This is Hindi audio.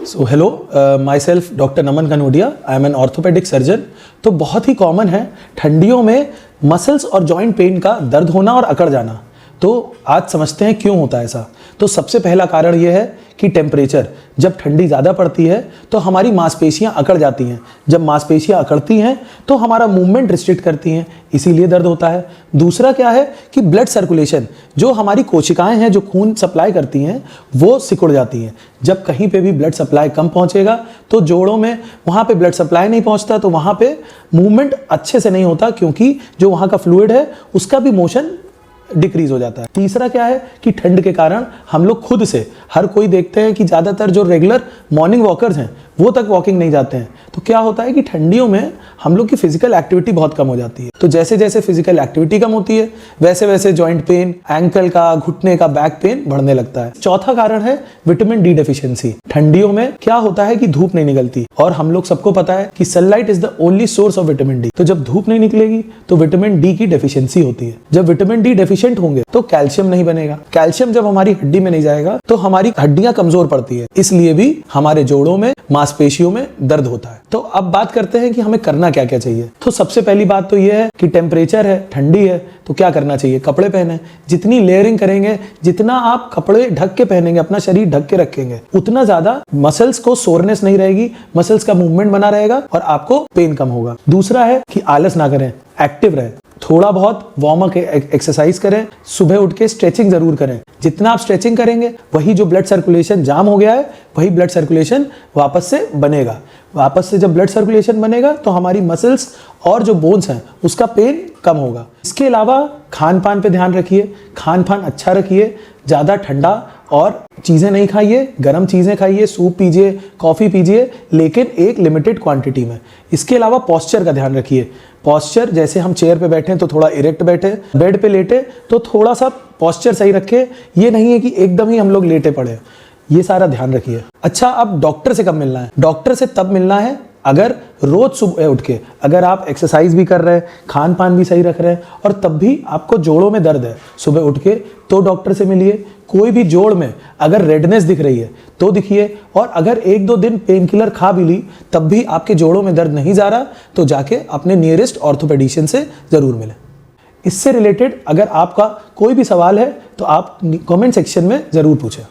So hello, myself doctor Naman Kanodia, I am an orthopaedic surgeon. तो बहुत ही कॉमन है ठंडियों में मसल्स और जॉइंट पेन का दर्द होना और अकड़ जाना। तो आज समझते हैं क्यों होता है ऐसा। तो सबसे पहला कारण यह है कि टेम्परेचर, जब ठंडी ज़्यादा पड़ती है तो हमारी मांसपेशियां अकड़ जाती हैं। जब मांसपेशियां अकड़ती हैं तो हमारा मूवमेंट रिस्ट्रिक्ट करती हैं, इसीलिए दर्द होता है। दूसरा क्या है कि ब्लड सर्कुलेशन, जो हमारी कोशिकाएं हैं जो खून सप्लाई करती हैं, वो सिकुड़ जाती हैं। जब कहीं पे भी ब्लड सप्लाई कम पहुंचेगा तो जोड़ों में वहाँ पे ब्लड सप्लाई नहीं पहुंचता, तो वहाँ पे मूवमेंट अच्छे से नहीं होता, क्योंकि जो वहाँ का फ्लूइड है उसका भी मोशन डिक्रीज हो जाता है। तीसरा क्या है कि ठंड के कारण हम लोग खुद से, हर कोई देखते हैं कि ज़्यादातर जो रेगुलर मॉर्निंग वॉकर्स हैं वो तक वॉकिंग नहीं जाते हैं। तो क्या होता है कि ठंडियों में हम लोग की फिजिकल एक्टिविटी बहुत कम हो जाती है। तो जैसे जैसे फिजिकल एक्टिविटी कम होती है वैसे वैसे जॉइंट पेन, एंकल का, घुटने का, बैक पेन बढ़ने लगता है। चौथा कारण है विटामिन डी डेफिशिएंसी। ठंडियों में क्या होता है कि धूप नहीं निकलती, और हम लोग सबको पता है कि sunlight is the only source of vitamin D. तो जब धूप नहीं निकलेगी तो विटामिन डी की डेफिशिएंसी होती है। जब विटामिन डी डेफिशिएंट होंगे तो कैल्शियम नहीं बनेगा। कैल्शियम जब हमारी हड्डी में नहीं जाएगा तो हमारी हड्डियां कमजोर पड़ती है, इसलिए भी हमारे जोड़ों में, मांसपेशियों में दर्द होता है। तो अब बात करते हैं कि हमें करना क्या क्या चाहिए। तो सबसे पहली बात तो यह है कि टेम्परेचर है, ठंडी है, तो क्या करना चाहिए? कपड़े पहने। जितनी लेयरिंग करेंगे, जितना आप कपड़े ढक के पहनेंगे, अपना शरीर ढक के रखेंगे, उतना ज्यादा मसल्स को सोरनेस नहीं रहेगी, मसल्स का मूवमेंट बना रहेगा और आपको पेन कम होगा। दूसरा है कि आलस ना करें, एक्टिव रहें। थोड़ा बहुत वार्म अप एक्सरसाइज करें, सुबह उठ के स्ट्रेचिंग जरूर करें। जितना आप स्ट्रेचिंग करेंगे वही जो ब्लड सर्कुलेशन जाम हो गया है वही ब्लड सर्कुलेशन वापस से बनेगा। वापस से जब ब्लड सर्कुलेशन बनेगा तो हमारी मसल्स और जो बोन्स हैं उसका पेन कम होगा। इसके अलावा खान पान पे ध्यान रखिए, खान पान अच्छा रखिए, ज़्यादा ठंडा और चीज़ें नहीं खाइए, गर्म चीज़ें खाइए, सूप पीजिए, कॉफ़ी पीजिए, लेकिन एक लिमिटेड क्वांटिटी में। इसके अलावा पॉस्चर का ध्यान रखिए। पॉस्चर, जैसे हम चेयर पे बैठे तो थोड़ा इरेक्ट बैठे, बेड पे लेटे तो थोड़ा सा पॉस्चर सही रखे। ये नहीं है कि एकदम ही हम लोग लेटे पड़े, ये सारा ध्यान रखिए। अच्छा, अब डॉक्टर से कब मिलना है? डॉक्टर से तब मिलना है अगर रोज सुबह उठ के, अगर आप एक्सरसाइज भी कर रहे हैं, खान पान भी सही रख रहे हैं और तब भी आपको जोड़ों में दर्द है सुबह उठ के, तो डॉक्टर से मिलिए। कोई भी जोड़ में अगर रेडनेस दिख रही है तो दिखिए, और अगर एक दो दिन पेन किलर खा भी ली तब भी आपके जोड़ों में दर्द नहीं जा रहा तो जाके अपने नियरेस्ट ऑर्थोपेडिशियन से जरूर मिलें। इससे रिलेटेड अगर आपका कोई भी सवाल है तो आप कमेंट सेक्शन में जरूर पूछें।